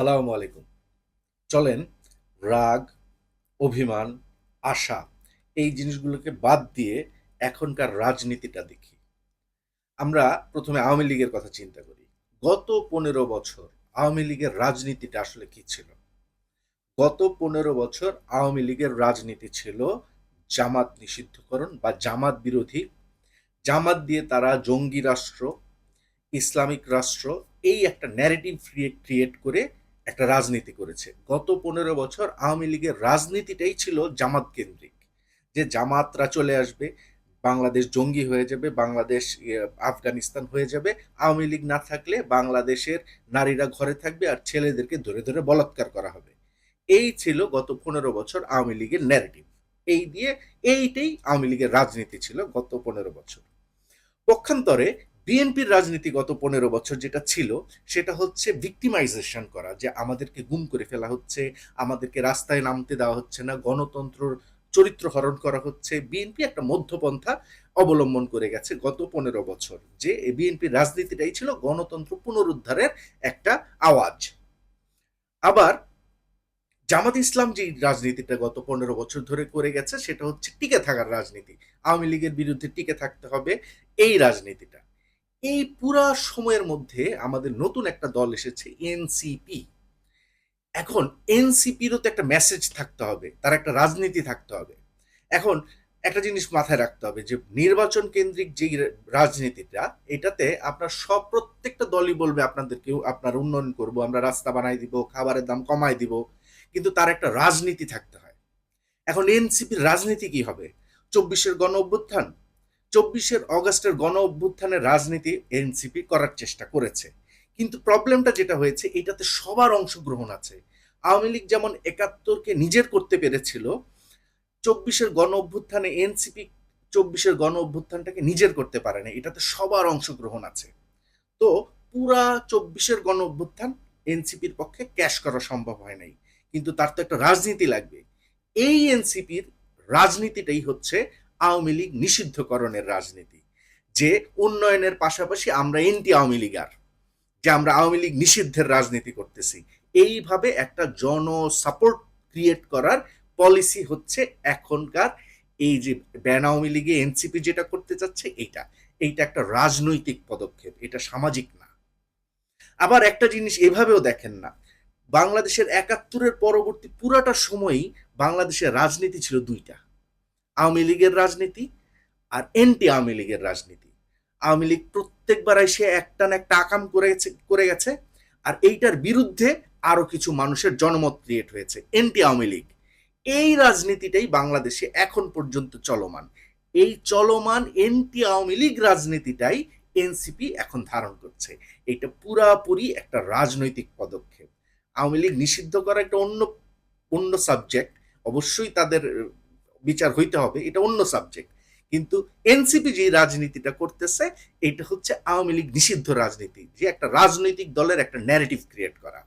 আসসালামু আলাইকুম। চলেন রাগ, অভিমান, আশা এই জিনিসগুলোকে বাদ দিয়ে এখনকার রাজনীতিটা দেখি। আমরা ১ম এ আওয়ামী লীগের কথা চিন্তা করি। গত ১৫ বছর আওয়ামী লীগের রাজনীতিটা আসলে কি ছিল? গত ১৫ বছর আওয়ামী লীগের রাজনীতি ছিল জামাত নিষিদ্ধকরণ বা জামাত বিরোধী। জামাত দিয়ে তারা জঙ্গি রাষ্ট্র, ইসলামিক রাষ্ট্র এই একটা ন্যারেটিভ ক্রিয়েট করে একটা রাজনীতি করেছে। গত ১৫ বছর আওয়ামী লীগের রাজনীতিটাই ছিল জামাত কেন্দ্রিক। যে জামাতরা চলে আসবে, বাংলাদেশ জঙ্গি হয়ে যাবে, বাংলাদেশ আফগানিস্তান হয়ে যাবে। আওয়ামী লীগ না থাকলে বাংলাদেশের নারীরা ঘরে থাকবে আর ছেলেদেরকে ধরে ধরে বলাৎকার করা হবে। এই ছিল গত ১৫ বছর আওয়ামী লীগের ন্যারেটিভ। এই দিয়ে এইটাই আওয়ামী লীগের রাজনীতি ছিল গত ১৫ বছর। পক্ষান্তরে বিএনপির রাজনীতি গত ১৫ বছর যেটা ছিল সেটা হচ্ছে ভিক্টিমাইজেশন করা, যে আমাদেরকে গুম করে ফেলা হচ্ছে, আমাদেরকে রাস্তায় নামতে দেওয়া হচ্ছে না, গণতন্ত্রর চরিত্র হরণ করা হচ্ছে। বিএনপি একটা মধ্যপন্থা অবলম্বন করে গেছে গত ১৫ বছর, যে বিএনপির রাজনীতিটাই ছিল গণতন্ত্র পুনরুদ্ধারের একটা আওয়াজ। আবার জামাত ইসলাম যে রাজনীতিটা গত ১৫ বছর ধরে করে গেছে সেটা হচ্ছে টিকে থাকার রাজনীতি। আওয়ামী লীগের বিরুদ্ধে টিকে থাকতে হবে, এই রাজনীতিটা। এই পুরা সময়ের মধ্যে আমাদের নতুন একটা দল এসেছে, এনসিপি। এখন এনসিপিরও তো একটা মেসেজ থাকতে হবে, তার একটা রাজনীতি থাকতে হবে। এখন একটা জিনিস মাথায় রাখতে হবে যে নির্বাচন কেন্দ্রিক যে রাজনীতিটা, এটাতে আপনার সব প্রত্যেকটা দলই বলবে আপনাদেরকে আপনার উন্নয়ন করব, আমরা রাস্তা বানাই দিব, খাবারের দাম কমাই দিব, কিন্তু তার একটা রাজনীতি থাকতে হয়। এখন এনসিপির রাজনীতি কি হবে? ২৪-এর গণ অভ্যুত্থান, ২৪-এর অগাস্টের গণ অভ্যুত্থানের রাজনীতি এনসিপি করার চেষ্টা করেছে। কিন্তু প্রবলেমটা যেটা হয়েছে, এটাতে সবার অংশগ্রহণ আছে। আওয়ামী লীগ যেমন ৭১-কে নিজের করতে পেরেছিল, ২৪-এর গণ অভ্যুত্থানে এনসিপি ২৪-এর গণ অভ্যুত্থানটাকে নিজের করতে পারে না। এটাতে সবার অংশগ্রহণ আছে। তো পুরা ২৪-এর গণ অভ্যুত্থান এনসিপির পক্ষে ক্যাশ করা সম্ভব হয় নাই। কিন্তু তার তো একটা রাজনীতি লাগবে। এই এনসিপির রাজনীতিটাই হচ্ছে আওয়ামী লীগ নিষিদ্ধকরণের রাজনীতি। যে উন্নয়নের পাশাপাশি আমরা এন্টি আওয়ামী লীগার, যে আমরা আওয়ামী লীগ নিষিদ্ধের রাজনীতি করতেছি। এইভাবে একটা জন সাপোর্ট ক্রিয়েট করার পলিসি হচ্ছে এখনকার এই যে ব্যান আওয়ামী লীগে এনসিপি যেটা করতে চাচ্ছে, এইটা একটা রাজনৈতিক পদক্ষেপ, এটা সামাজিক না। আবার একটা জিনিস এভাবেও দেখেন না, বাংলাদেশের ৭১-এর পরবর্তী পুরাটা সময়ই বাংলাদেশের রাজনীতি ছিল দুইটা, আওয়ামী লীগের রাজনীতি আর এন্টি আওয়ামী লীগের রাজনীতি। আওয়ামী লীগ প্রত্যেকবার এসে একটা না একটা আকাম করে গেছে, আর এইটার বিরুদ্ধে আরো কিছু মানুষের জনমত ক্রিয়েট হয়েছে, এন্টি আওয়ামী লীগ। এই রাজনীতিটাই বাংলাদেশে এখন পর্যন্ত চলমান। এই চলমান এন্টি আওয়ামী লীগ রাজনীতিটাই এনসিপি এখন ধারণ করছে। এটা পুরাপুরি একটা রাজনৈতিক পদক্ষেপ। আওয়ামী লীগ নিষিদ্ধ করা একটা অন্য অন্য সাবজেক্ট, অবশ্যই তাদের বিচার হইতে হবে, এটা অন্য সাবজেক্ট। কিন্তু এনসিপি যে রাজনীতিটা করতেছে, এটা হচ্ছে আওয়ামী লীগ নিষিদ্ধ রাজনীতি, যে একটা রাজনৈতিক দলের একটা ন্যারেটিভ ক্রিয়েট করা।